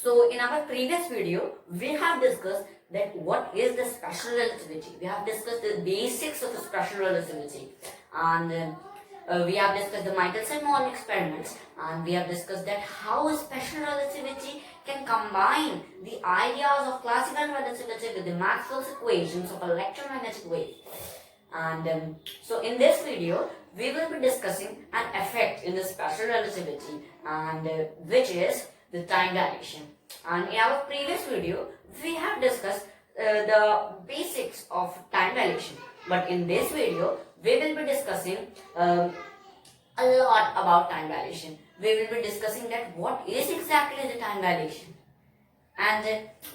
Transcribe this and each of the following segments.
So in our previous video, we have discussed that what is the special relativity. We have discussed the basics of the special relativity, and we have discussed the Michelson-Morley experiments, and we have discussed that how special relativity can combine the ideas of classical relativity with the Maxwell's equations of electromagnetic waves. And so in this video, we will be discussing an effect in the special relativity, and which is the time dilation. And in our previous video, we have discussed the basics of time dilation. But in this video, we will be discussing a lot about time dilation. We will be discussing that what is exactly the time dilation. And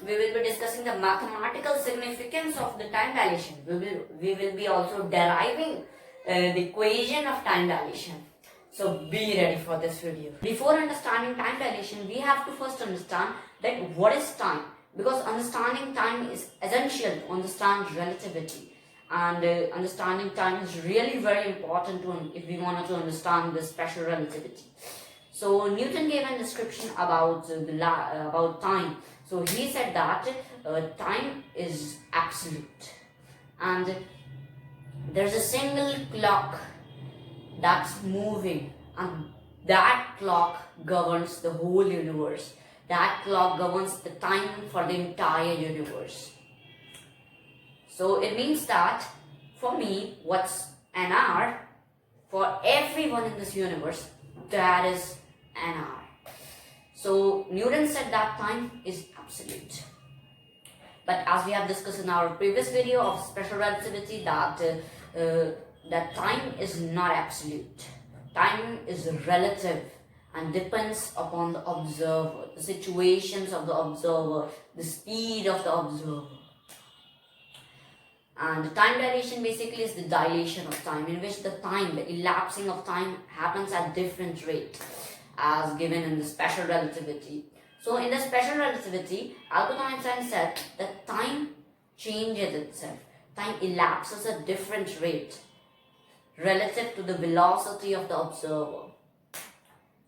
we will be discussing the mathematical significance of the time dilation. We will be also deriving the equation of time dilation. So be ready for this video. Before understanding time dilation, we have to first understand that what is time. Because understanding time is essential to understand relativity. And understanding time is really very important if we wanted to understand the special relativity. So Newton gave a description about about time. So he said that time is absolute, and there's a single clock that's moving, and that clock governs the whole universe. That clock governs the time for the entire universe. So it means that for me, what's an hour, for everyone in this universe, that is an hour. So Newton said that time is absolute. But as we have discussed in our previous video of special relativity, that time is not absolute. Time is relative and depends upon the observer, the situations of the observer, the speed of the observer. And the time dilation basically is the dilation of time, in which the elapsing of time happens at different rate as given in the special relativity. So in the special relativity, Albert Einstein said that time changes itself. Time elapses at different rate relative to the velocity of the observer.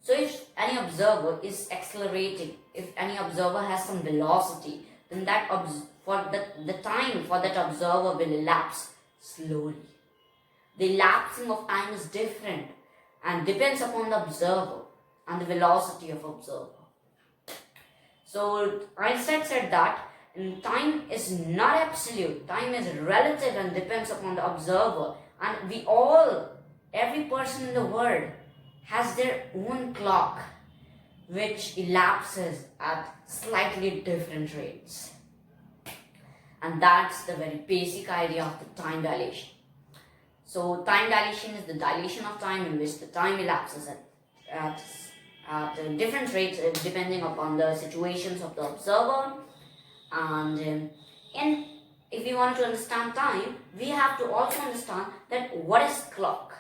So if any observer is accelerating, if any observer has some velocity, then the time for that observer will elapse slowly. The elapsing of time is different and depends upon the observer and the velocity of observer. So Einstein said that time is not absolute. Time is relative and depends upon the observer. And every person in the world has their own clock which elapses at slightly different rates. And that's the very basic idea of the time dilation. So time dilation is the dilation of time in which the time elapses at different rates depending upon the situations of the observer. And if we want to understand time, we have to also understand that what is clock.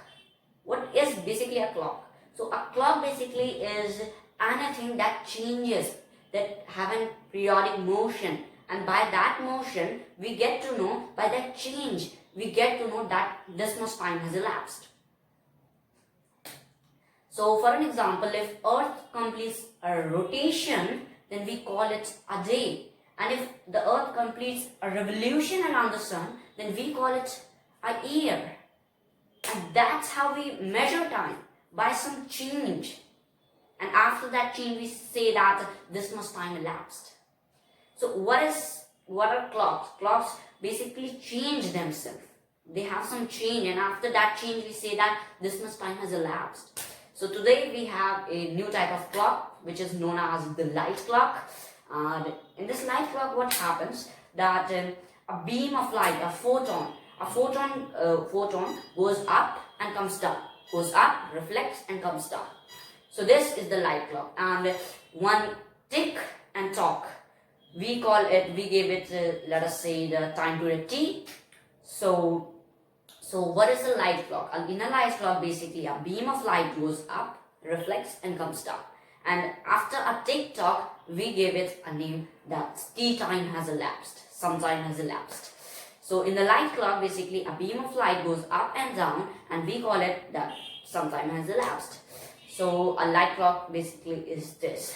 What is basically a clock? So a clock basically is anything that changes, that have a periodic motion. And by that motion, we get to know, by that change, we get to know that this much time has elapsed. So for an example, if Earth completes a rotation, then we call it a day. And if the Earth completes a revolution around the Sun, then we call it a year. And that's how we measure time, by some change. And after that change, we say that this much time elapsed. So what are clocks? Clocks basically change themselves. They have some change, and after that change, we say that this much time has elapsed. So today we have a new type of clock, which is known as the light clock. And in this light clock, what happens that a beam of light, a photon goes up and comes down, goes up, reflects and comes down. So this is the light clock, and one tick and tock, we gave it, let us say, the time period T. So what is a light clock? In a light clock, basically a beam of light goes up, reflects and comes down. And after a tick-tock, we gave it a name that T time has elapsed, some time has elapsed. So in the light clock, basically a beam of light goes up and down, and we call it that some time has elapsed. So a light clock basically is this.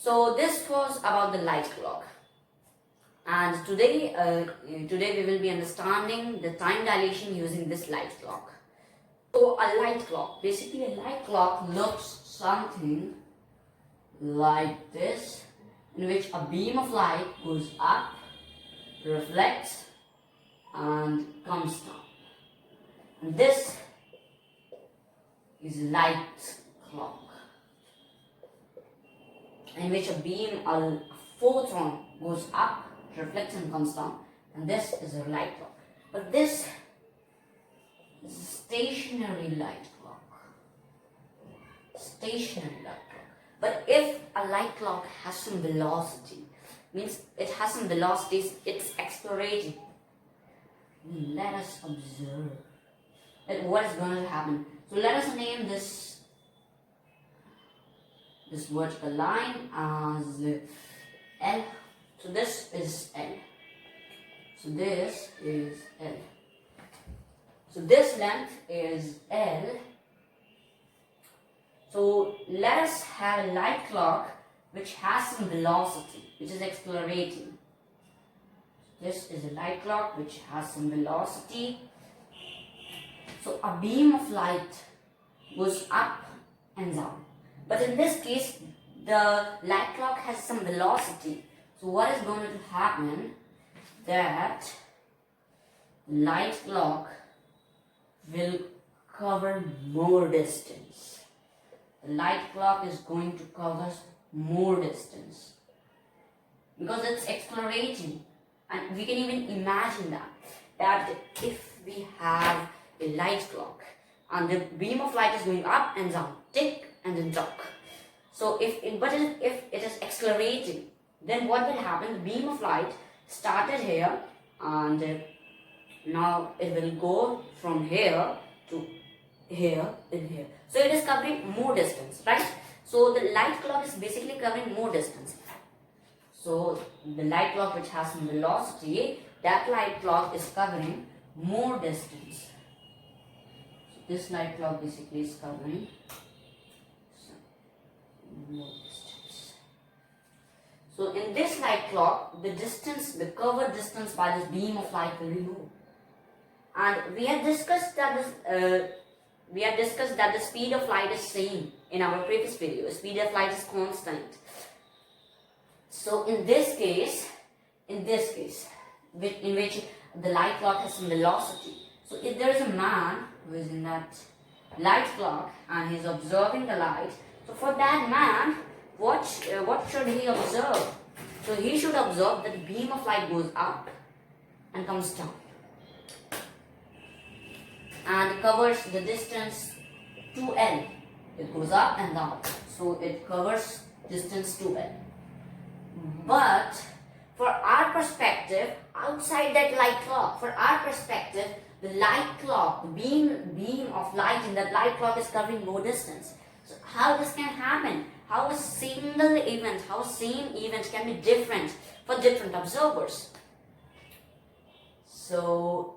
So this was about the light clock, and today we will be understanding the time dilation using this light clock. So a light clock, basically a light clock looks something like this, in which a beam of light goes up, reflects and comes down. And this is a light clock, in which a beam, a photon goes up, reflects and comes down. And this is a light clock. But this is a stationary light clock. Stationary light clock. But if a light clock has some velocity, means it has some velocities, it's accelerating. Let us observe that what is going to happen. So let us name this vertical line as L. So this is L. So this is L. So this length is L. So let us have a light clock which has some velocity, which is accelerating. This is a light clock which has some velocity. So a beam of light goes up and down. But in this case, the light clock has some velocity. So what is going to happen? That light clock will cover more distance. The light clock is going to cover more distance because it's accelerating. And we can even imagine that if we have a light clock and the beam of light is going up and down, tick and then tock. So if it is accelerating, then what will happen? The beam of light started here and now it will go from here to here and here. So it is covering more distance, right? So the light clock is basically covering more distance. So the light clock which has some velocity, that light clock is covering more distance. So this light clock basically is covering more distance. So in this light clock, the covered distance by this beam of light will be more. And we had discussed that the speed of light is same in our previous video. Speed of light is constant. So in this case, in which the light clock has some velocity. So if there is a man who is in that light clock and he is observing the light, so for that man, what should he observe? So he should observe that the beam of light goes up and comes down and covers the distance 2L. It goes up and down. So it covers distance 2L. But for our perspective, outside that light clock, for our perspective, the light clock, the beam of light in that light clock is covering more distance. So how this can happen? How a same event can be different for different observers? So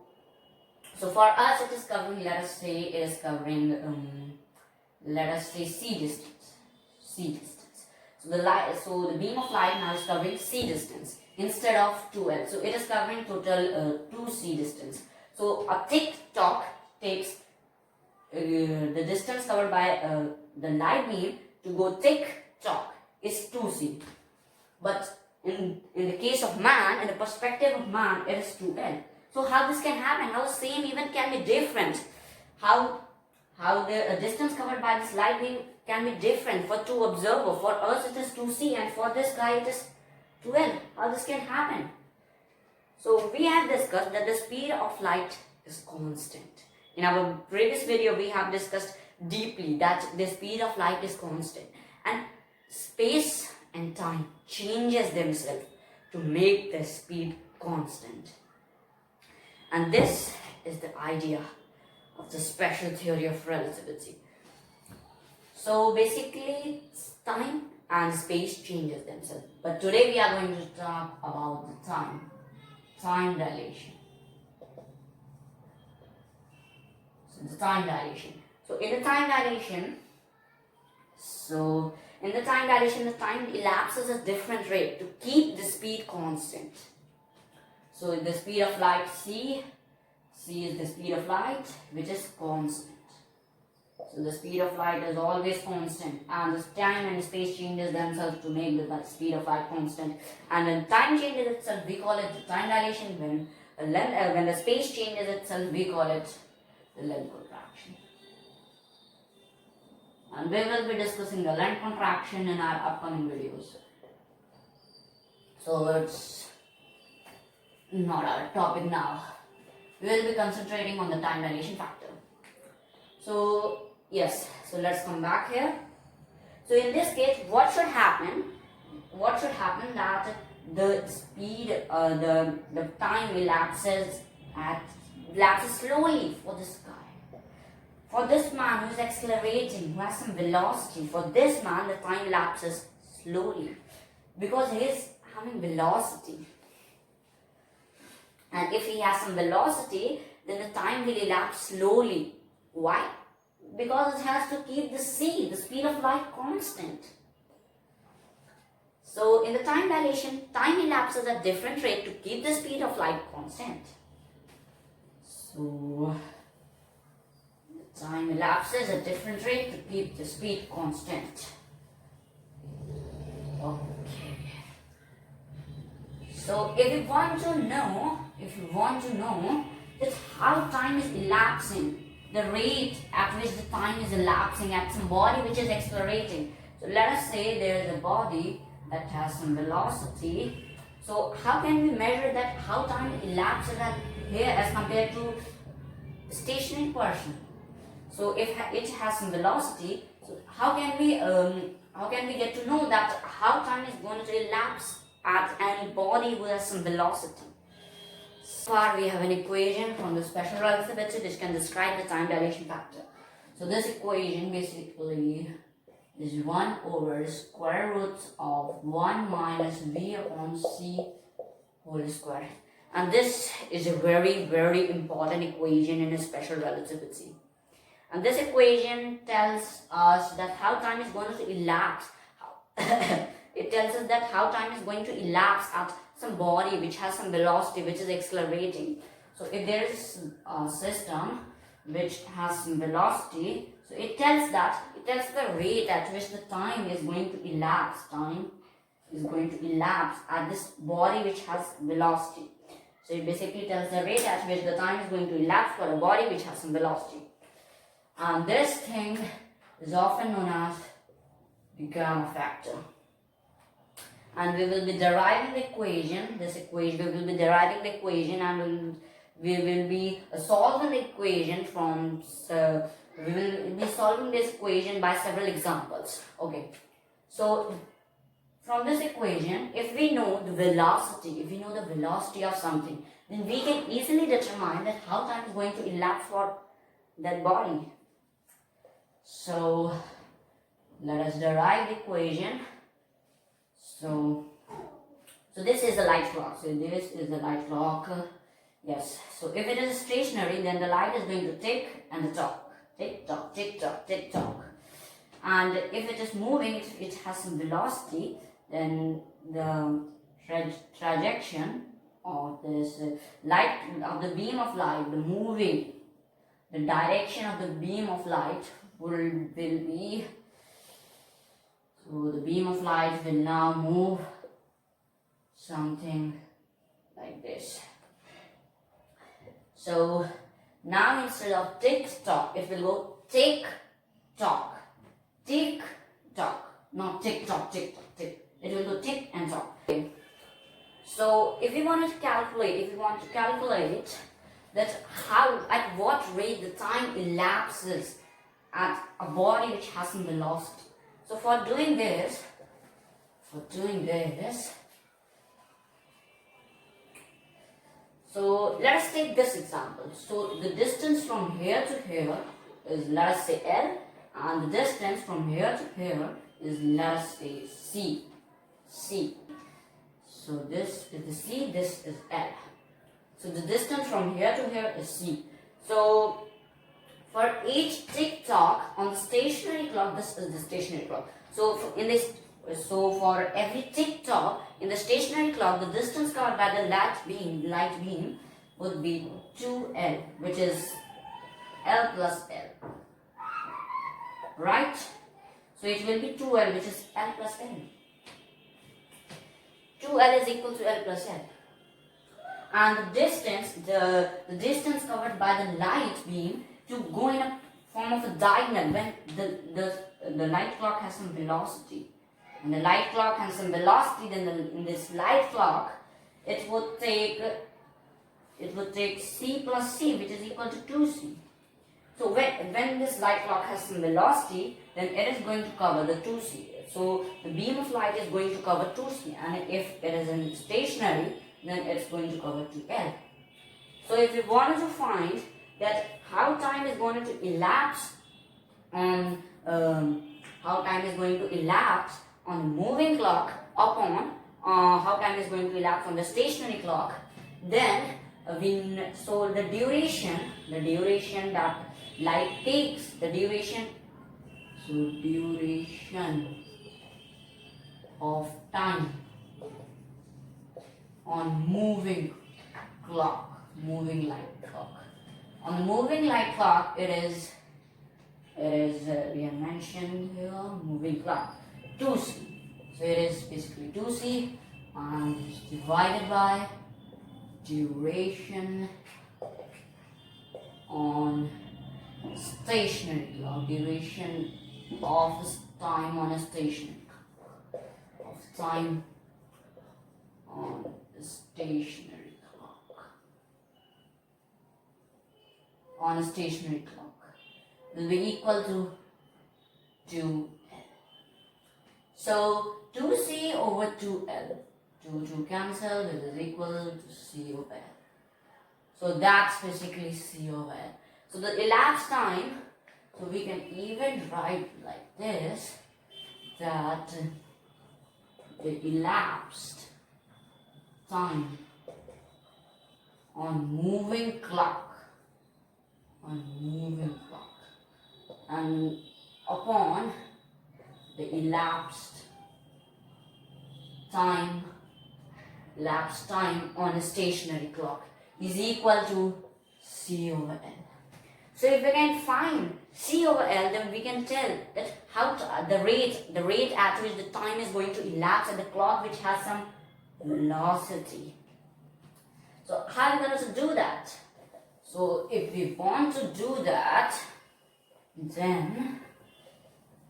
for us it is covering, let us say C distance. So the beam of light now is covering C distance instead of 2L. So it is covering total 2C distance. So a tick tock takes the distance covered by the light beam to go tick tock is 2C. But in the case of man, in the perspective of man, it is 2L. So how this can happen? How the same event can be different? How the distance covered by this light beam can be different for two observers. For us it is 2C and for this guy it is 2L. How this can happen? So we have discussed that the speed of light is constant. In our previous video we have discussed deeply that the speed of light is constant. And space and time changes themselves to make the speed constant. And this is the idea of the special theory of relativity. So basically, time and space changes themselves. But today we are going to talk about the time dilation. So the time dilation. So in the time dilation, so In the time dilation, the time elapses at a different rate to keep the speed constant. So the speed of light c is the speed of light which is constant. So the speed of light is always constant, and the time and space changes themselves to make the speed of light constant. And when time changes itself, we call it the time dilation. When the space changes itself, we call it the length contraction. And we will be discussing the length contraction in our upcoming videos. So it's not our topic now. We will be concentrating on the time dilation factor. So yes, so let's come back here. So in this case, what should happen? What should happen that the speed, the time elapses slowly for this guy. For this man who is accelerating, who has some velocity, for this man the time elapses slowly because he is having velocity. And if he has some velocity, then the time will elapse slowly. Why? Because it has to keep the speed of light, constant. So in the time dilation, time elapses at different rate to keep the speed of light constant. So the time elapses at different rate to keep the speed constant. Okay. So if you want to know that how time is elapsing, the rate at which the time is elapsing at some body which is accelerating. So let us say there is a body that has some velocity. So how can we measure that how time elapses at here as compared to a stationary person? So if it has some velocity, so how can we get to know that how time is going to elapse at any body who has some velocity? So far we have an equation from the special relativity which can describe the time dilation factor. So this equation basically is 1 over square root of 1 minus v upon c whole square. And this is a very, very important equation in a special relativity. And this equation tells us that how time is going to elapse. It tells us that how time is going to elapse at some body which has some velocity which is accelerating. So if there is a system which has some velocity, so it tells the rate at which the time is going to elapse. Time is going to elapse at this body which has velocity. So it basically tells the rate at which the time is going to elapse for a body which has some velocity. And this thing is often known as the gamma factor. And we will be deriving the equation, we will be deriving the equation and we will be solving the equation from, we will be solving this equation by several examples. Okay, so from this equation, if we know the velocity of something, then we can easily determine that how time is going to elapse for that body. So let us derive the equation. So this is the light clock. So this is the light clock. Yes. So if it is stationary, then the light is going to tick and talk. Tick tock, tick tock, tick tock. And if it is moving, it has some velocity, then the trajectory of this light, of the beam of light, the direction of the beam of light will be, so the beam of light will now move something like this. So now instead of tick tock, it will go tick tock, tick tock, not tick tock, tick tock, tick. It will go tick and tock. Okay. So if we want to calculate that at what rate the time elapses at a body which has some velocity. So for doing this, so let us take this example. So the distance from here to here is, let us say, L, and the distance from here to here is, let us say, C. So this is the C, this is L. So the distance from here to here is C. So For each tick-tock on the stationary clock, this is the stationary clock. So for every tick-tock in the stationary clock, the distance covered by the light beam would be 2L, which is L plus L. Right? So it will be 2L, which is L plus L. 2L is equal to L plus L. And the distance covered by the light beam to go in a form of a diagonal when the light clock has some velocity. When the light clock has some velocity, then in this light clock, it would take C plus C, which is equal to 2C. So when this light clock has some velocity, then it is going to cover the 2C. So the beam of light is going to cover 2C, and if it is in stationary, then it's going to cover 2L. So if we wanted to find that how time is going to elapse on a moving clock upon how time is going to elapse on the stationary clock, then so the duration that light takes, duration of time on moving light clock. On the moving light clock, it is we have mentioned here moving clock 2C. So it is basically 2C and it's divided by duration on stationary clock, duration of time on a stationary clock, on a stationary clock will be equal to 2L. So 2C over 2L, 2 cancel, this is equal to C over L. So that's basically C over L. So the elapsed time, so we can even write like this, that the elapsed time on moving clock, and upon the elapsed time on a stationary clock is equal to C over L. So if we can find C over L, then we can tell that how the rate at which the time is going to elapse at the clock which has some velocity. So how are we going to do that? So if we want to do that, then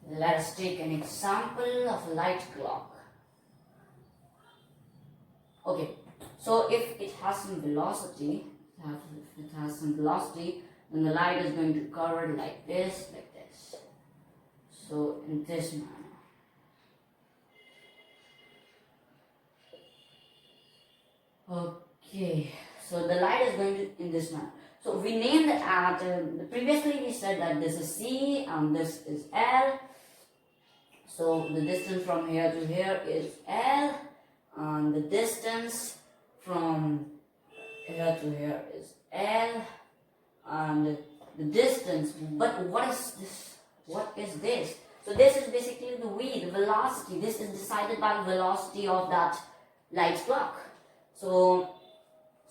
let us take an example of a light clock. Okay, so if it has some velocity, then the light is going to cover like this. So in this manner. Okay, so the light is going to in this manner. So we named it previously we said that this is C and this is L. So the distance from here to here is L, and the distance from here to here is L, and the distance, but what is this? So this is basically the V, the velocity. This is decided by the velocity of that light clock. So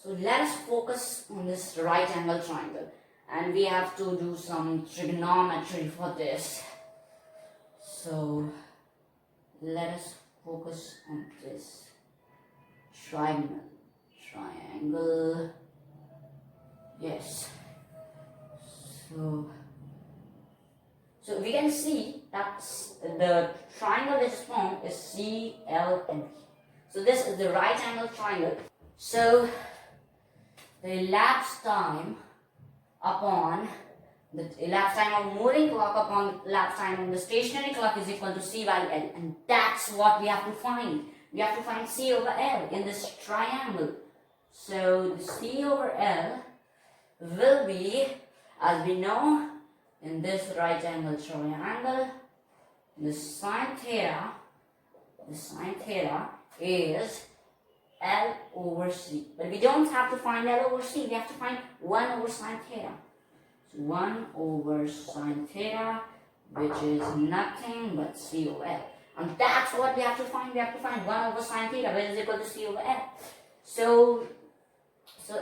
let us focus on this right angle triangle, and we have to do some trigonometry for this. So let us focus on this triangle. Yes. So we can see that the triangle which is formed is C, L, and P. So this is the right angle triangle. So the elapsed time of moving clock upon elapsed time on the stationary clock is equal to C by L, and that's what we have to find. We have to find C over L in this triangle. So the C over L will be, as we know, in this right angle triangle, the sine theta is L over C. But we don't have to find L over C, we have to find 1 over sine theta. 1 over sine theta, which is nothing but C over L. And that's what we have to find. We have to find 1 over sine theta, which is equal to C over L. So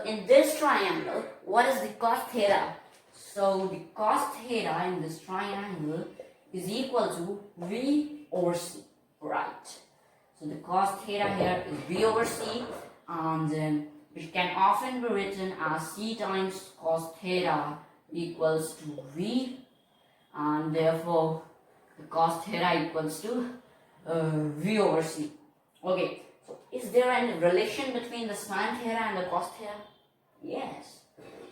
in this triangle, what is the cos theta? So the cos theta in this triangle is equal to V over C, right? So the cos theta here is V over C, and which can often be written as C times cos theta equals to V, and therefore the cos theta equals to V over C. Okay, so is there any relation between the sine theta and the cos theta? Yes.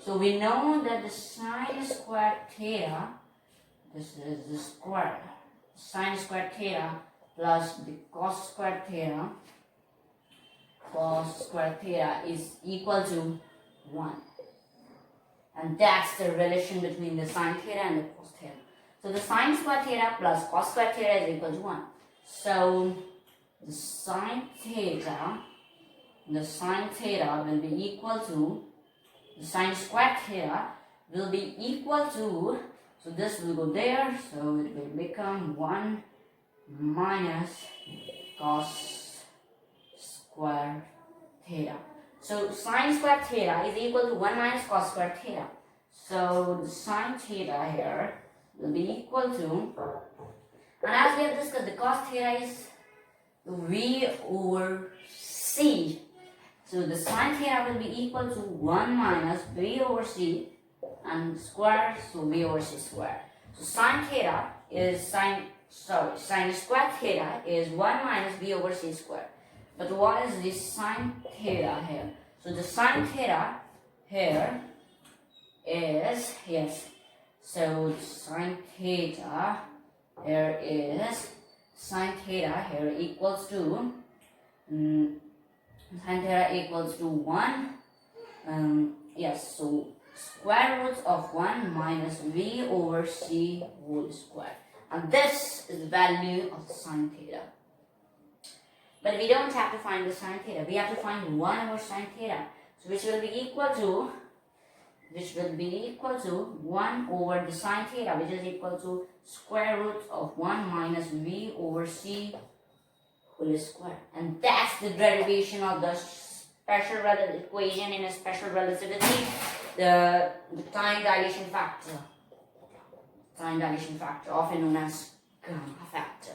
So we know that the sine squared theta, this is the square, sine squared theta plus the cos squared theta is equal to 1. And that's the relation between the sine theta and the cos theta. So the sine squared theta plus cos squared theta is equal to 1. So the sine theta will be equal to, the sine squared theta will be equal to, so this will go there, so it will become 1 minus cos squared theta. So sine squared theta is equal to 1 minus cos squared theta. So the sine theta here will be equal to, and as we have discussed, the cos theta is V over C. So the sine theta will be equal to 1 minus V over C and square, so V over C square. So sine theta is sine squared theta is 1 minus V over C square. But what is the sine theta here? So the sine theta here is, yes, so sine theta here is, sine theta here equals to, sine theta equals to 1, yes, so square root of 1 minus V over C whole square. And this is the value of the sine theta. But we don't have to find the sine theta. We have to find 1 over sine theta. So which will be equal to 1 over the sine theta, which is equal to square root of 1 minus V over C whole square. And that's the derivation of the special equation in a special relativity, the time dilation factor. Time dilation factor, often known as gamma factor.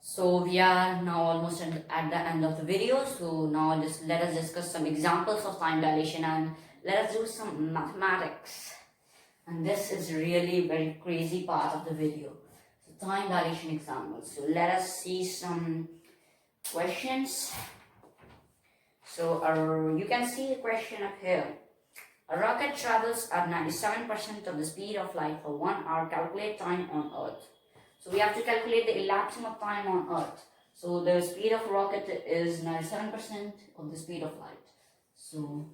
So we are now almost at the end of the video. So now let us discuss some examples of time dilation and let us do some mathematics. And this is really very crazy part of the video. So time dilation examples. So let us see some questions. So you can see the question up here. A rocket travels at 97% of the speed of light for 1 hour. Calculate time on Earth. So we have to calculate the elapsing of time on Earth. So the speed of rocket is 97% of the speed of light. So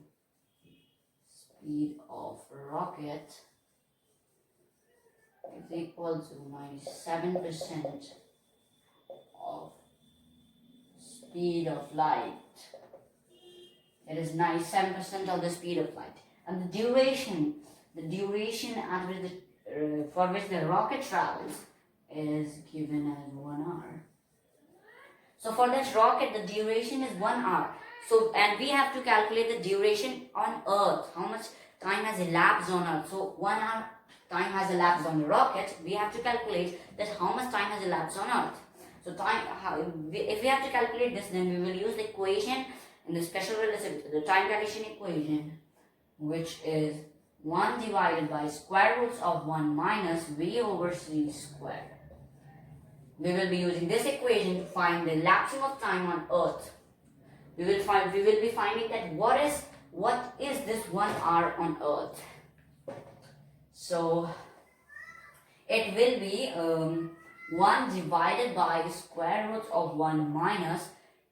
speed of rocket is equal to 97% of speed of light. It is 97% of the speed of light. And the duration at which for which the rocket travels is given as 1 hour. So for this rocket, the duration is 1 hour. So, and we have to calculate the duration on Earth. How much time has elapsed on Earth? So 1 hour time has elapsed on the rocket. We have to calculate that how much time has elapsed on Earth. So if we have to calculate this, then we will use the equation in the special relativity, the time dilation equation, which is 1 divided by square roots of 1 minus V over C squared. We will be using this equation to find the elapsing of time on Earth. We will be finding that what is this 1 hour on Earth. So it will be 1 divided by the square root of 1 minus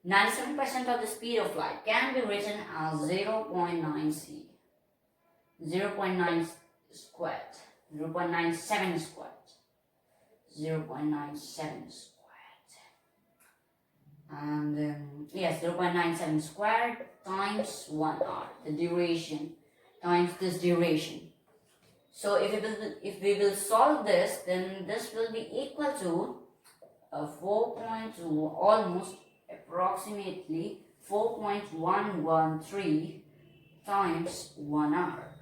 97% of the speed of light, can be written as 0.9 c. 0.9 squared, 0.97 squared, 0.97 squared, and yes, 0.97 squared times 1 hour, the duration. times this duration. So if we will solve this, then this will be equal to 4.2, almost approximately 4.113 times 1 hour,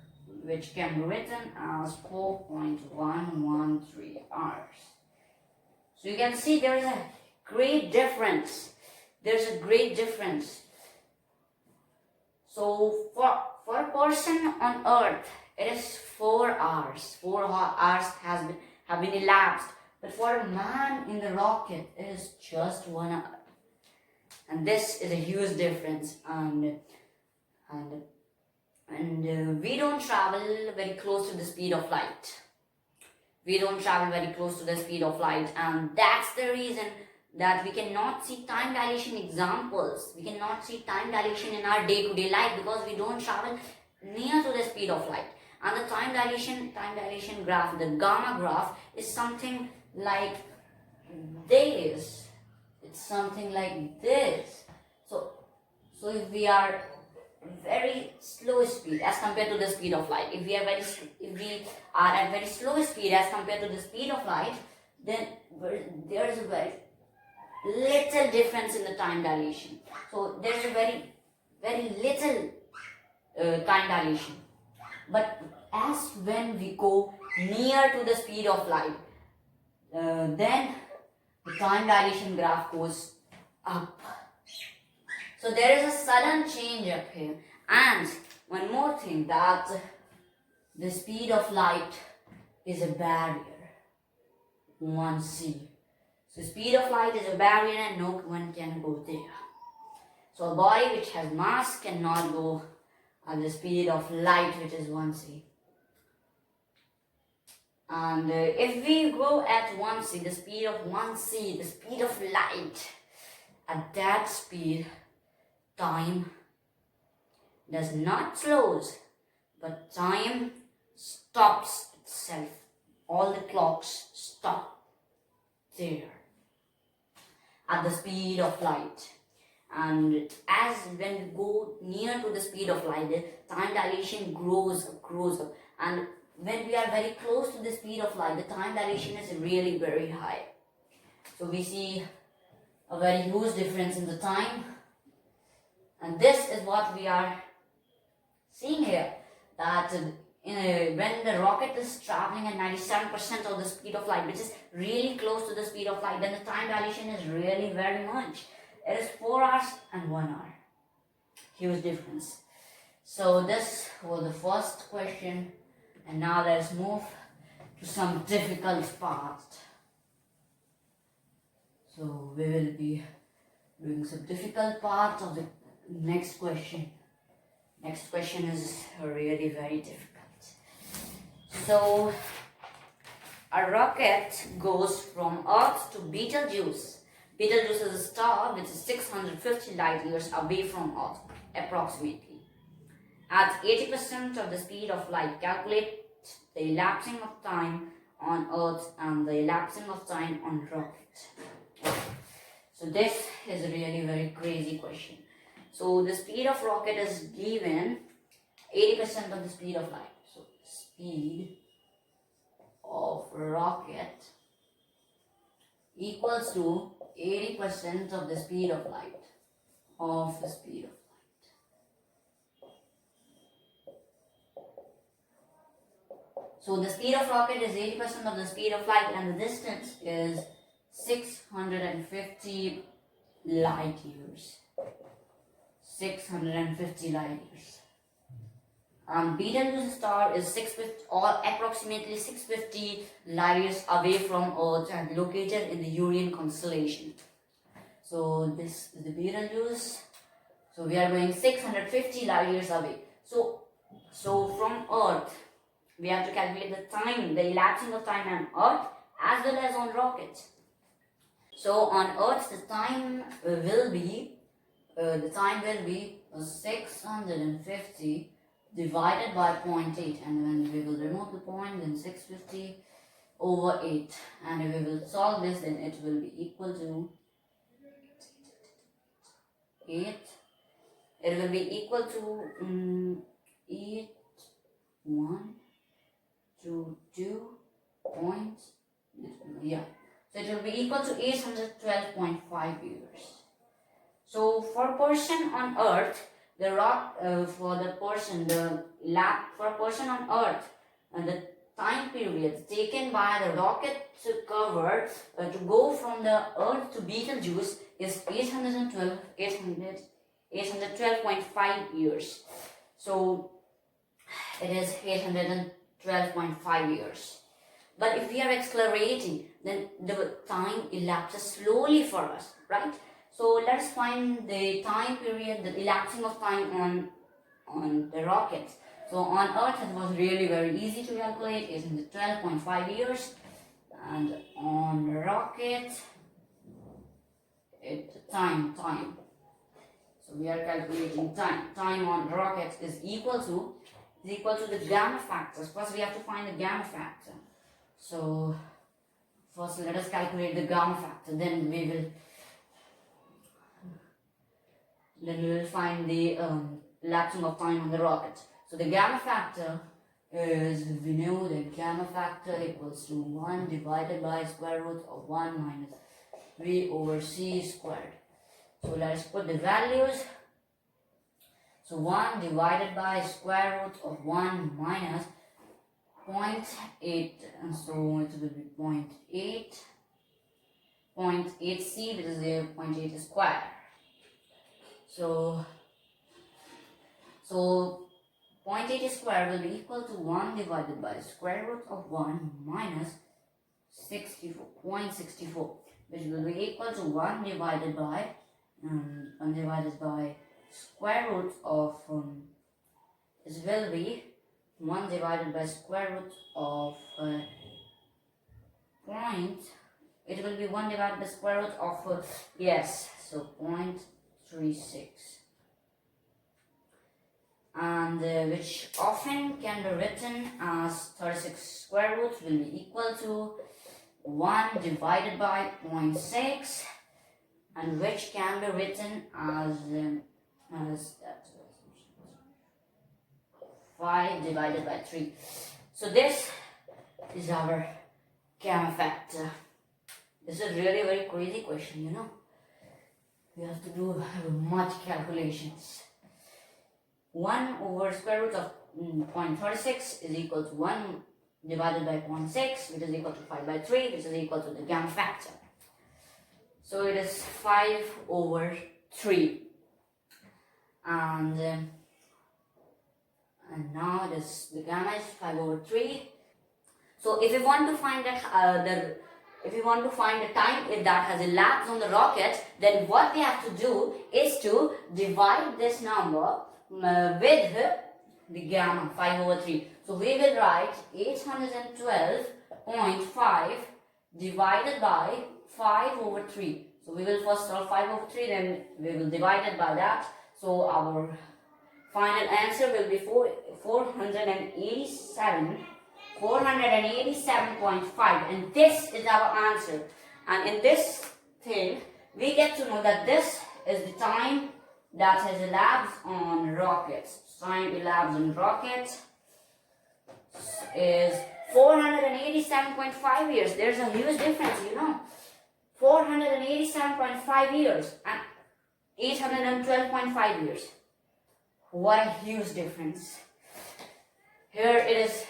which can be written as 4.113 hours. So you can see there is a great difference. There's a great difference. So for a person on Earth, it is 4 hours. 4 hours have been elapsed. But for a man in the rocket, it is just 1 hour. And this is a huge difference. And we don't travel very close to the speed of light. We don't travel very close to the speed of light, and that's the reason that we cannot see time dilation examples. We cannot see time dilation in our day-to-day life because we don't travel near to the speed of light. And the time dilation graph, the gamma graph, is something like this. It's something like this. So if we are very slow speed as compared to the speed of light, if we are at very slow speed as compared to the speed of light, then there is a very little difference in the time dilation. So there is a very little time dilation. But as when we go near to the speed of light, then the time dilation graph goes up. So there is a sudden change up here. And one more thing, that the speed of light is a barrier. 1c. So speed of light is a barrier and no one can go there. So a body which has mass cannot go at the speed of light, which is 1c. And if we go at 1c, the speed of 1c, the speed of light, at that speed, time does not slows, but time stops itself. All the clocks stop there at the speed of light. And as when we go near to the speed of light, the time dilation grows up. And when we are very close to the speed of light, the time dilation is really very high. So we see a very huge difference in the time. And this is what we are seeing here, that when the rocket is traveling at 97% of the speed of light, which is really close to the speed of light, then the time dilation is really very much. It is 4 hours and 1 hour. Huge difference. So this was the first question, and now let's move to some difficult part. So we will be doing some difficult part of the next question. Next question is really very difficult. So a rocket goes from Earth to Betelgeuse. Betelgeuse is a star which is 650 light years away from Earth, approximately. At 80% of the speed of light, calculate the elapsing of time on Earth and the elapsing of time on rocket. So this is a really very crazy question. So the speed of rocket is given 80% of the speed of light. So speed of rocket equals to 80% of the speed of light. So the speed of rocket is 80% of the speed of light, and the distance is 650 light years. 650 light years. Betelgeuse star is 650 or approximately 650 light years away from Earth and located in the Urian constellation. So this is the Betelgeuse. So we are going 650 light years away. So from Earth, we have to calculate the time, the elapsing of time on Earth as well as on rocket. So on Earth, the time will be 650 divided by 0.8, and when we will remove the point, then 650 over 8, and if we will solve this, then it will be equal to 8. It will be equal to 8 point, yeah. So it will be equal to 812.5 years. So for a person on Earth, the rock for a person on Earth, the time period taken by the rocket to cover to go from the Earth to Betelgeuse is 812.5 years. So it is 812.5 years. But if we are accelerating, then the time elapses slowly for us, right? So let's find the time period, the elapsing of time on the rockets. So on Earth it was really very easy to calculate, 812.5 years, and on rocket time. So we are calculating time. Time on rocket is equal to the gamma factors. First we have to find the gamma factor. So first let us calculate the gamma factor, then we will find the elapsing of time on the rocket. So the gamma factor is, we know that gamma factor equals to 1 divided by square root of 1 minus v over c squared. So let us put the values. So 1 divided by square root of 1 minus 0.8, and so it will be 0.8c, which is a 0.8 square. So 0.8 square will be equal to 1 divided by square root of 1 minus 0.64, which will be equal to 1 divided by square root of this will be 1 divided by square root of it will be 1 divided by square root of yes, so 0.36, and which often can be written as 36 square root will be equal to 1 divided by 0.6, and which can be written as 5 divided by 3. So this is our gamma factor. This is really very crazy question, you know. We have to do much calculations. 1 over square root of 0.36 is equal to 1 divided by 0.6, which is equal to 5 by 3, which is equal to the gamma factor. So it is 5 over 3. And now the gamma is 5 over 3. So if you want to find that if you want to find the time that has elapsed on the rocket, then what we have to do is to divide this number with the gamma 5 over 3. So we will write 812.5 divided by 5 over 3. So we will first solve 5 over 3, then we will divide it by that. So our final answer will be 487.5, and this is our answer. And in this thing, we get to know that this is the time that has elapsed on rockets. Time elapsed on rockets is 487.5 years. There's a huge difference, you know. 487.5 years and 812.5 years. What a huge difference. Here it is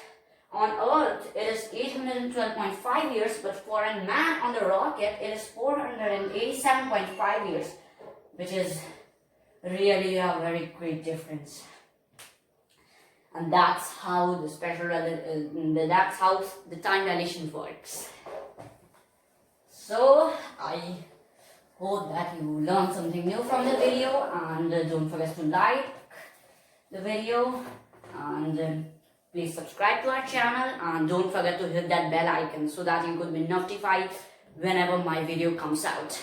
on Earth, it is 812.5 years, but for a man on the rocket, it is 487.5 years, which is really a very great difference. And that's how the that's how the time dilation works. So I hope that you learned something new from the video, and don't forget to like the video, and please subscribe to our channel, and don't forget to hit that bell icon so that you could be notified whenever my video comes out.